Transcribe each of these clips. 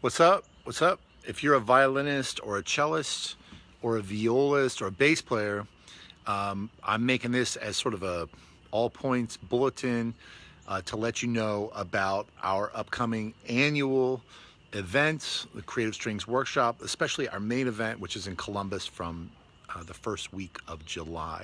What's up? What's up? If you're a violinist or a cellist or a violist or a bass player, I'm making this as sort of a all points bulletin to let you know about our upcoming annual events, the Creative Strings Workshop, especially our main event, which is in Columbus from the first week of July.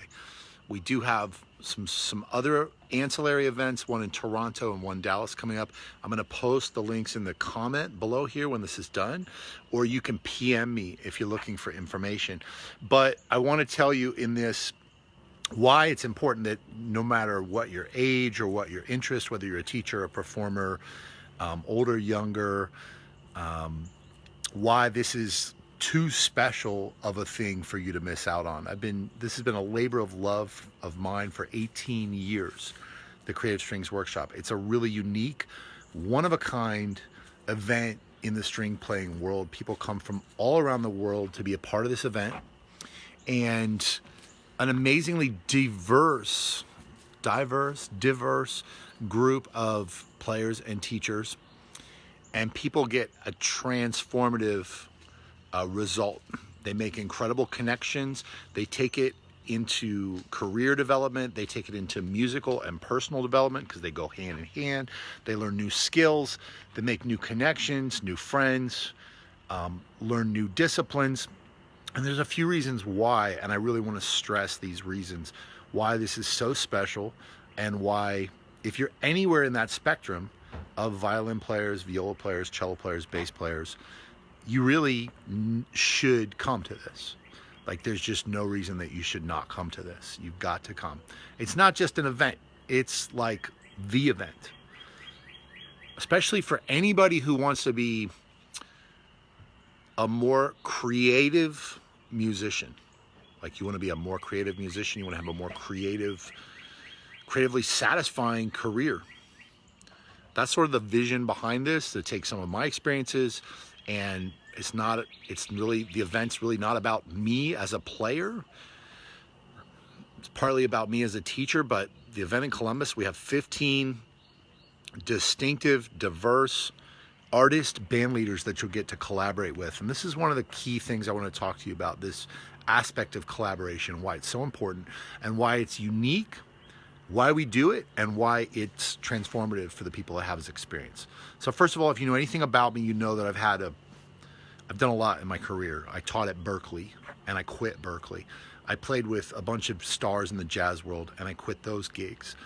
We do have some other ancillary events, one in Toronto and one in Dallas coming up. I'm going to post the links in the comment below here when this is done, or you can PM me if you're looking for information. But I want to tell you in this why it's important that no matter what your age or what your interest, whether you're a teacher, a performer, older, younger, why this is too special of a thing for you to miss out on. This has been a labor of love of mine for 18 years, the Creative Strings Workshop. It's a really unique, one-of-a-kind event in the string playing world. People come from all around the world to be a part of this event, and an amazingly diverse group of players and teachers, and people get a transformative result. They make incredible connections. They take it into career development. They take it into musical and personal development because they go hand in hand. They learn new skills. They make new connections, new friends, learn new disciplines. And there's a few reasons why, and I really want to stress these reasons why this is so special, and why, if you're anywhere in that spectrum of violin players, viola players, cello players, bass players, you really should come to this. Like, there's just no reason that you should not come to this. You've got to come. It's not just an event. It's like the event. Especially for anybody who wants to be a more creative musician. Like, you want to be a more creative musician. You want to have a more creatively satisfying career. That's sort of the vision behind this, to take some of my experiences. And the event's really not about me as a player. It's partly about me as a teacher, but the event in Columbus, we have 15 distinctive, diverse artist band leaders that you'll get to collaborate with. And this is one of the key things I want to talk to you about, this aspect of collaboration, why it's so important and why it's unique, why we do it, and why it's transformative for the people that have this experience. So first of all, if you know anything about me, you know that I've done a lot in my career. I taught at Berklee and I quit Berklee. I played with a bunch of stars in the jazz world and I quit those gigs.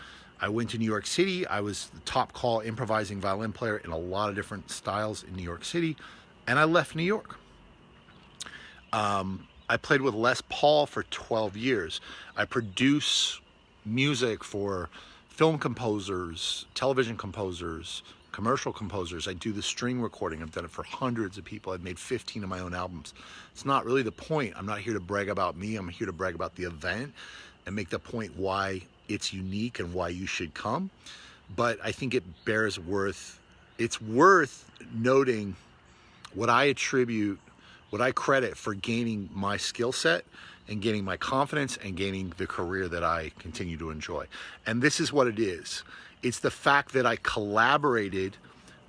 I went to New York City. I was the top call improvising violin player in a lot of different styles in New York City, and I left New York. I played with Les Paul for 12 years. I produce music for film composers, television composers, commercial composers. I do the string recording. I've done it for hundreds of people. I've made 15 of my own albums. It's not really the point. I'm not here to brag about me. I'm here to brag about the event and make the point why it's unique and why you should come. But I think it's worth noting what I credit for gaining my skill set and gaining my confidence and gaining the career that I continue to enjoy. And this is what it is. It's the fact that I collaborated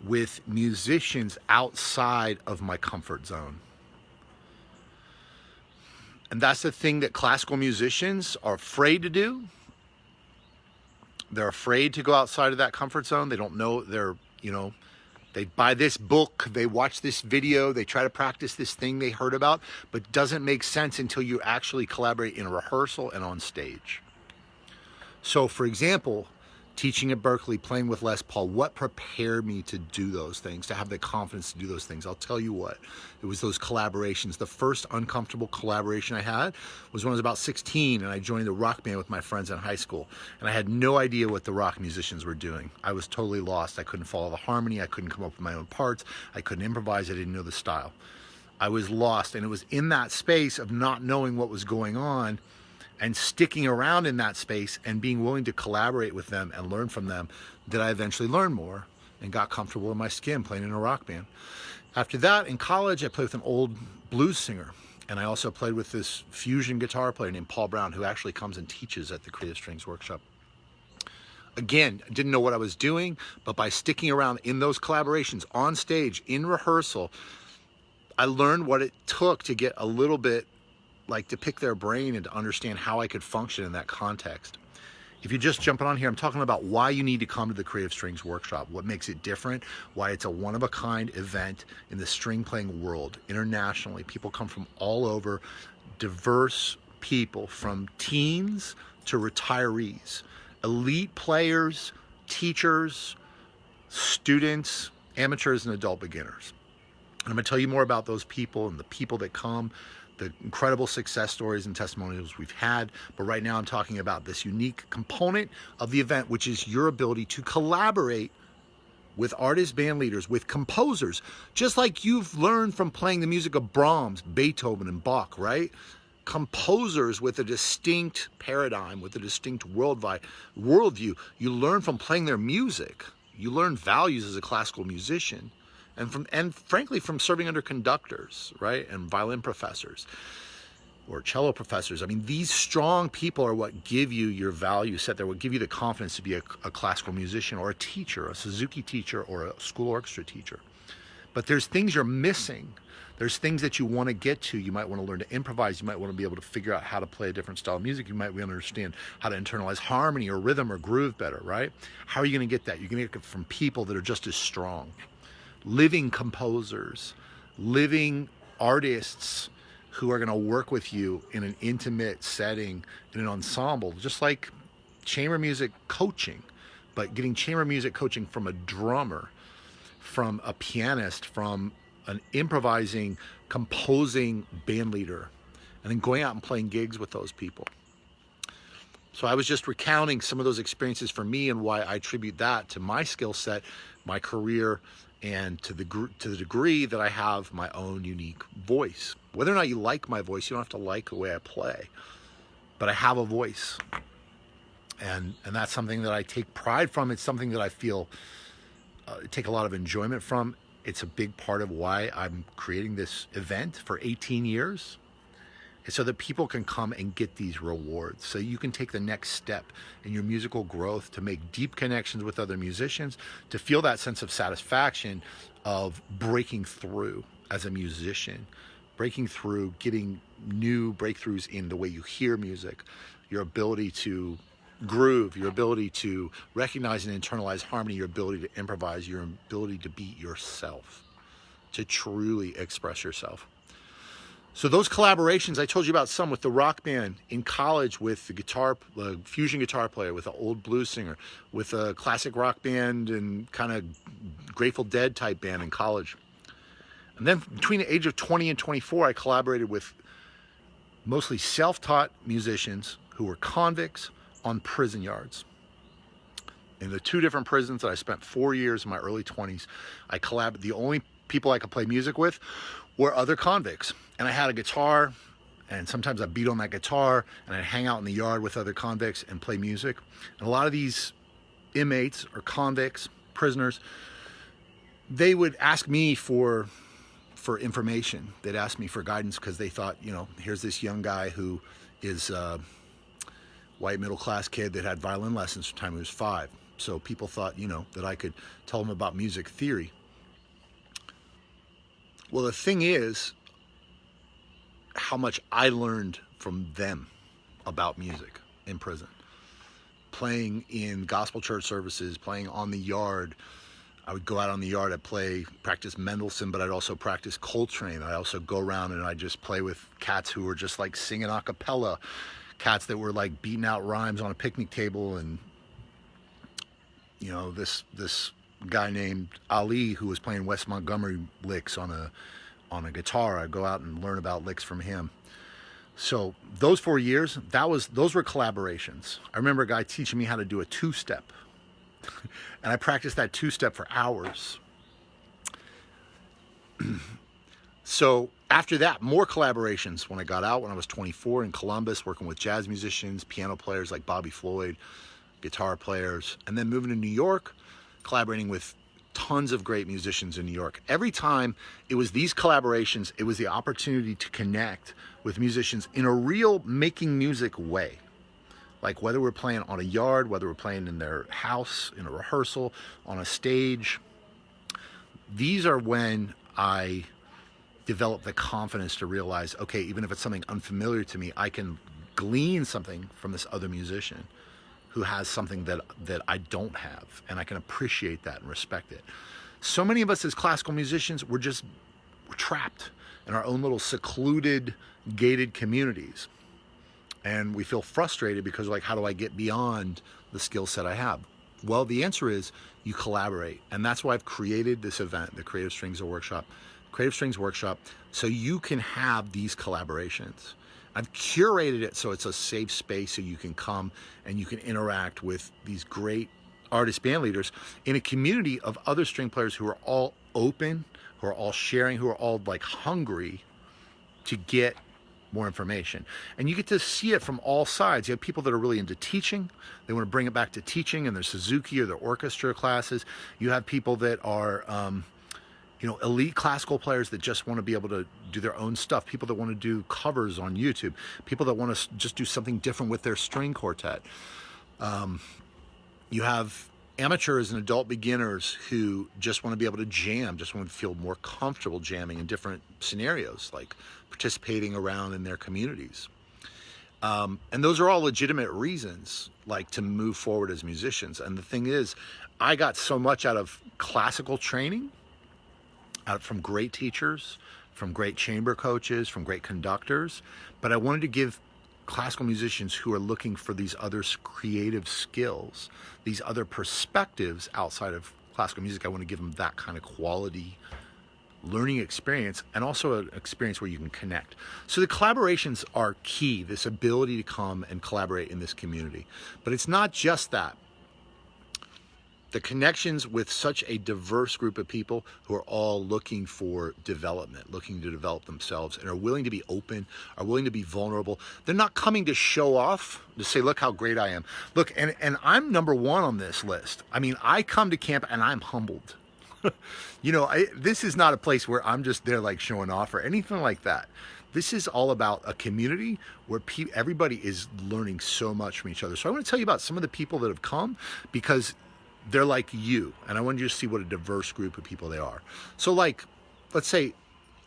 with musicians outside of my comfort zone. And that's the thing that classical musicians are afraid to do. They're afraid to go outside of that comfort zone. They don't know, they buy this book, they watch this video, they try to practice this thing they heard about, but it doesn't make sense until you actually collaborate in a rehearsal and on stage. So for example, teaching at Berklee, playing with Les Paul, what prepared me to do those things, to have the confidence to do those things? I'll tell you what, it was those collaborations. The first uncomfortable collaboration I had was when I was about 16 and I joined the rock band with my friends in high school. And I had no idea what the rock musicians were doing. I was totally lost. I couldn't follow the harmony. I couldn't come up with my own parts. I couldn't improvise. I didn't know the style. I was lost. And it was in that space of not knowing what was going on and sticking around in that space and being willing to collaborate with them and learn from them that I eventually learned more and got comfortable in my skin playing in a rock band. After that, in college, I played with an old blues singer. And I also played with this fusion guitar player named Paul Brown, who actually comes and teaches at the Creative Strings Workshop. Again, I didn't know what I was doing, but by sticking around in those collaborations, on stage, in rehearsal, I learned what it took to get a little bit, like, to pick their brain and to understand how I could function in that context. If you're just jumping on here, I'm talking about why you need to come to the Creative Strings Workshop, what makes it different, why it's a one-of-a-kind event in the string playing world. Internationally, people come from all over, diverse people, from teens to retirees, elite players, teachers, students, amateurs, and adult beginners. And I'm going to tell you more about those people and the people that come, the incredible success stories and testimonials we've had. But right now I'm talking about this unique component of the event, which is your ability to collaborate with artists, band leaders, with composers, just like you've learned from playing the music of Brahms, Beethoven, and Bach, right? Composers with a distinct paradigm, with a distinct worldview. You learn from playing their music. You learn values as a classical musician. And frankly, from serving under conductors, right? And violin professors or cello professors. I mean, these strong people are what give you your value set. They're what give you the confidence to be a classical musician or a teacher, a Suzuki teacher or a school orchestra teacher. But there's things you're missing. There's things that you want to get to. You might want to learn to improvise. You might want to be able to figure out how to play a different style of music. You might want to understand how to internalize harmony or rhythm or groove better, right? How are you going to get that? You're going to get it from people that are just as strong. Living composers, living artists who are going to work with you in an intimate setting, in an ensemble, just like chamber music coaching, but getting chamber music coaching from a drummer, from a pianist, from an improvising, composing band leader, and then going out and playing gigs with those people. So I was just recounting some of those experiences for me and why I attribute that to my skill set, my career, and to the degree that I have my own unique voice. Whether or not you like my voice, you don't have to like the way I play, but I have a voice. And that's something that I take pride from. It's something that I feel take a lot of enjoyment from. It's a big part of why I'm creating this event for 18 years. So that people can come and get these rewards. So you can take the next step in your musical growth to make deep connections with other musicians, to feel that sense of satisfaction of breaking through as a musician, breaking through, getting new breakthroughs in the way you hear music, your ability to groove, your ability to recognize and internalize harmony, your ability to improvise, your ability to be yourself, to truly express yourself. So those collaborations, I told you about some with the rock band, in college with the fusion guitar player, with an old blues singer, with a classic rock band and kind of Grateful Dead type band in college. And then between the age of 20 and 24, I collaborated with mostly self-taught musicians who were convicts on prison yards. In the two different prisons that I spent 4 years in my early 20s, I collaborated. The only people I could play music with were other convicts. And I had a guitar, and sometimes I beat on that guitar, and I'd hang out in the yard with other convicts and play music. And a lot of these inmates or convicts, prisoners, they would ask me for information. They'd ask me for guidance because they thought, you know, here's this young guy who is a white middle-class kid that had violin lessons from the time he was 5. So people thought, you know, that I could tell them about music theory. Well, the thing is, how much I learned from them about music in prison. Playing in gospel church services, playing on the yard. I would go out on the yard, I'd practice Mendelssohn, but I'd also practice Coltrane. I'd also go around and I'd just play with cats who were just like singing a cappella, cats that were like beating out rhymes on a picnic table. And, you know, this guy named Ali who was playing Wes Montgomery licks on a guitar. I'd go out and learn about licks from him. So those 4 years, those were collaborations. I remember a guy teaching me how to do a two-step. And I practiced that two-step for hours. So after that, more collaborations when I got out when I was 24 in Columbus, working with jazz musicians, piano players like Bobby Floyd, guitar players, and then moving to New York, collaborating with tons of great musicians in New York. Every time it was these collaborations, it was the opportunity to connect with musicians in a real making music way. Like whether we're playing on a yard, whether we're playing in their house, in a rehearsal, on a stage, these are when I develop the confidence to realize, okay, even if it's something unfamiliar to me, I can glean something from this other musician who has something that I don't have, and I can appreciate that and respect it. So many of us as classical musicians, we're trapped in our own little secluded, gated communities. And we feel frustrated because like, how do I get beyond the skill set I have? Well, the answer is you collaborate. And that's why I've created this event, the Creative Strings Workshop, so you can have these collaborations. I've curated it so it's a safe space so you can come and you can interact with these great artist band leaders in a community of other string players who are all open, who are all sharing, who are all like hungry to get more information. And you get to see it from all sides. You have people that are really into teaching. They want to bring it back to teaching in their Suzuki or their orchestra classes. You have people that are elite classical players that just want to be able to do their own stuff, people that want to do covers on YouTube, people that want to just do something different with their string quartet. You have amateurs and adult beginners who just want to be able to jam, just want to feel more comfortable jamming in different scenarios, like participating around in their communities. And those are all legitimate reasons, like to move forward as musicians. And the thing is, I got so much out of classical training, from great teachers, from great chamber coaches, from great conductors, but I wanted to give classical musicians who are looking for these other creative skills, these other perspectives outside of classical music, I want to give them that kind of quality learning experience, and also an experience where you can connect. So the collaborations are key, this ability to come and collaborate in this community. But it's not just that. The connections with such a diverse group of people who are all looking for development, looking to develop themselves, and are willing to be open, are willing to be vulnerable. They're not coming to show off, to say, look how great I am. Look, and I'm number one on this list. I mean, I come to camp and I'm humbled. This is not a place where I'm just there like showing off or anything like that. This is all about a community where everybody is learning so much from each other. So I want to tell you about some of the people that have come, because they're like you, and I want you to see what a diverse group of people they are. So like, let's say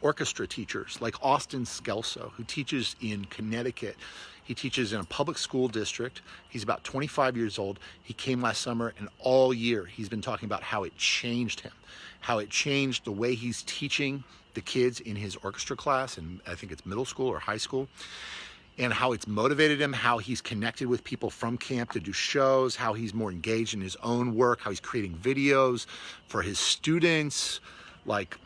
orchestra teachers, like Austin Skelso, who teaches in Connecticut. He teaches in a public school district. He's about 25 years old. He came last summer, and all year he's been talking about how it changed him, how it changed the way he's teaching the kids in his orchestra class, and I think it's middle school or high school, and how it's motivated him, how he's connected with people from camp to do shows, how he's more engaged in his own work, how he's creating videos for his students. Like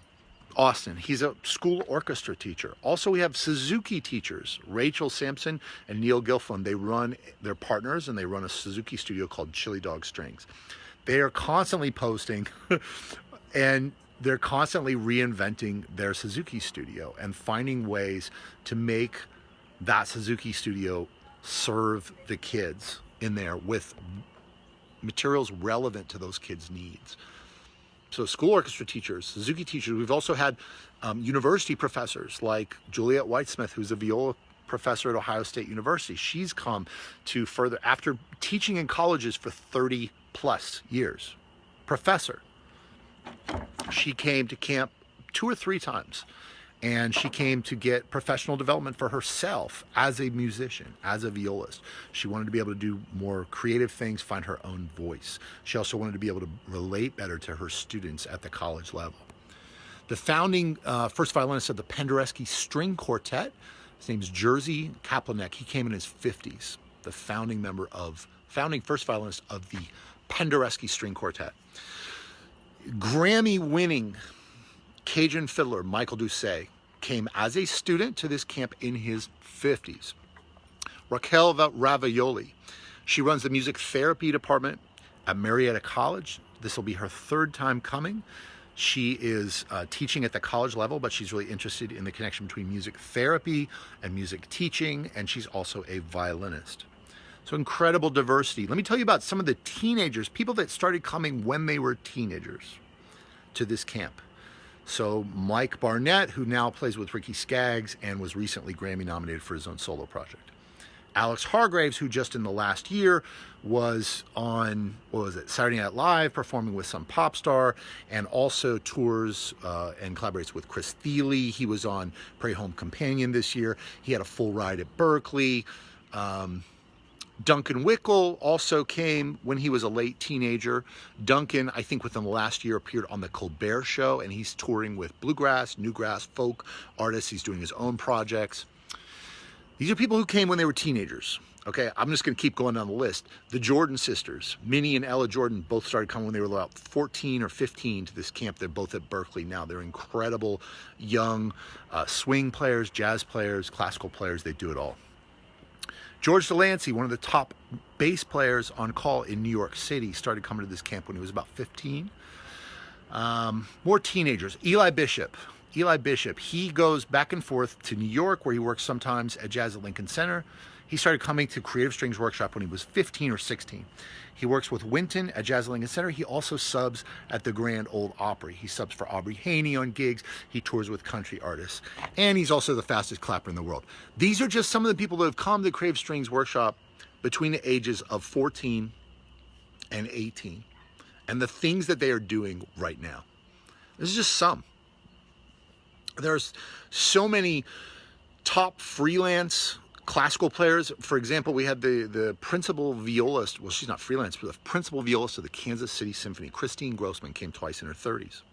Austin, he's a school orchestra teacher. Also, we have Suzuki teachers, Rachel Sampson and Neil Gilflin. They're partners, and they run a Suzuki studio called Chili Dog Strings. They are constantly posting and they're constantly reinventing their Suzuki studio and finding ways to make that Suzuki studio serve the kids in there with materials relevant to those kids' needs. So school orchestra teachers, Suzuki teachers. We've also had university professors like Juliet Whitesmith, who's a viola professor at Ohio State University. She's come to further, after teaching in colleges for 30 plus years, professor. She came to camp 2 or 3 times. And she came to get professional development for herself as a musician, as a violist. She wanted to be able to do more creative things, find her own voice. She also wanted to be able to relate better to her students at the college level. The founding first violinist of the Penderecki String Quartet, his name's Jerzy Kaplanek. He came in his 50s. The founding first violinist of the Penderecki String Quartet. Grammy-winning Cajun fiddler Michael Doucet came as a student to this camp in his 50s. Raquel Ravioli, she runs the music therapy department at Marietta College. This will be her 3rd time coming. She is teaching at the college level, but she's really interested in the connection between music therapy and music teaching, and she's also a violinist. So incredible diversity. Let me tell you about some of the teenagers, people that started coming when they were teenagers to this camp. So Mike Barnett, who now plays with Ricky Skaggs and was recently Grammy nominated for his own solo project. Alex Hargraves, who just in the last year was on, Saturday Night Live, performing with some pop star, and also tours and collaborates with Chris Thiele. He was on Prairie Home Companion this year. He had a full ride at Berkeley. Duncan Wickle also came when he was a late teenager. Duncan, I think within the last year, appeared on The Colbert Show, and he's touring with bluegrass, newgrass, folk artists. He's doing his own projects. These are people who came when they were teenagers. Okay, I'm just going to keep going down the list. The Jordan sisters, Minnie and Ella Jordan, both started coming when they were about 14 or 15 to this camp. They're both at Berkeley now. They're incredible young swing players, jazz players, classical players. They do it all. George Delancey, one of the top bass players on call in New York City, started coming to this camp when he was about 15. More teenagers. Eli Bishop, he goes back and forth to New York, where he works sometimes at Jazz at Lincoln Center. He started coming to Creative Strings Workshop when he was 15 or 16. He works with Wynton at Jazz at Lincoln Center. He also subs at the Grand Ole Opry. He subs for Aubrey Haney on gigs. He tours with country artists. And he's also the fastest clapper in the world. These are just some of the people that have come to Creative Strings Workshop between the ages of 14 and 18. And the things that they are doing right now. This is just some. There's so many top freelance classical players. For example, we had the principal violist, well, she's not freelance, but the principal violist of the Kansas City Symphony, Christine Grossman, came twice in her 30s.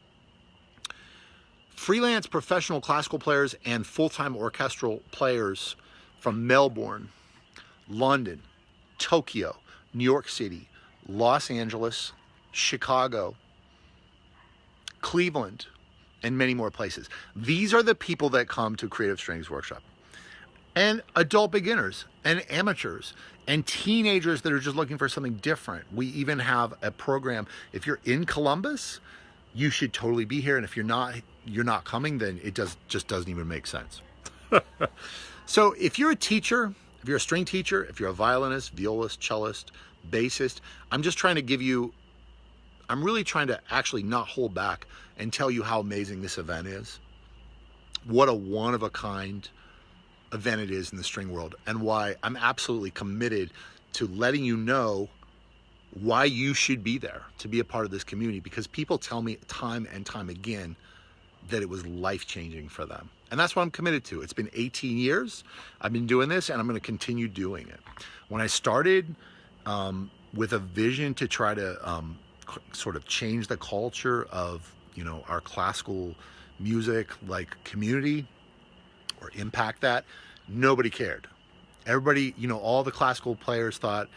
Freelance professional classical players and full-time orchestral players from Melbourne, London, Tokyo, New York City, Los Angeles, Chicago, Cleveland, and many more places. These are the people that come to Creative Strings Workshop. And adult beginners and amateurs and teenagers that are just looking for something different. We even have a program. If you're in Columbus, you should totally be here. And if you're not coming, then it just doesn't even make sense. So if you're a teacher, if you're a string teacher, if you're a violinist, violist, cellist, bassist, I'm really trying to actually not hold back and tell you how amazing this event is. What a one-of-a-kind event it is in the string world, and why I'm absolutely committed to letting you know why you should be there to be a part of this community, because people tell me time and time again that it was life-changing for them. And that's what I'm committed to. It's been 18 years I've been doing this, and I'm going to continue doing it. When I started with a vision to try to sort of change the culture of, our classical music community, or impact that, nobody cared. Everybody, all the classical players thought,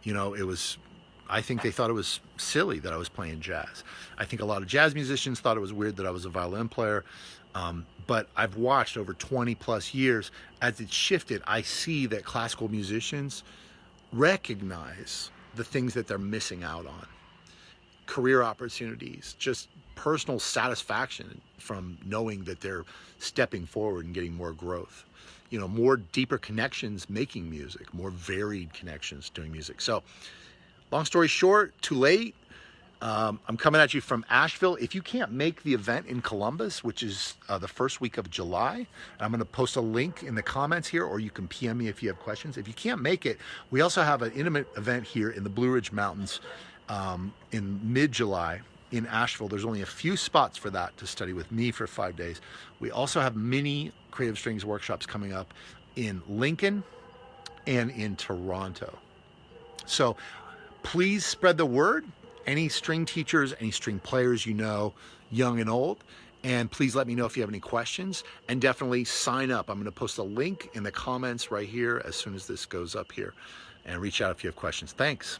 I think they thought it was silly that I was playing jazz. I think a lot of jazz musicians thought it was weird that I was a violin player. But I've watched over 20 plus years, as it's shifted, I see that classical musicians recognize the things that they're missing out on. Career opportunities, just personal satisfaction from knowing that they're stepping forward and getting more growth. More deeper connections making music, more varied connections doing music. So, long story short, too late. I'm coming at you from Asheville. If you can't make the event in Columbus, which is the first week of July, I'm going to post a link in the comments here, or you can PM me if you have questions. If you can't make it, we also have an intimate event here in the Blue Ridge Mountains in mid-July in Asheville. There's only a few spots for that to study with me for 5 days. We also have mini Creative Strings workshops coming up in Lincoln and in Toronto. So please spread the word. Any string teachers, any string players young and old, and please let me know if you have any questions, and definitely sign up. I'm going to post a link in the comments right here as soon as this goes up here, and reach out if you have questions. Thanks.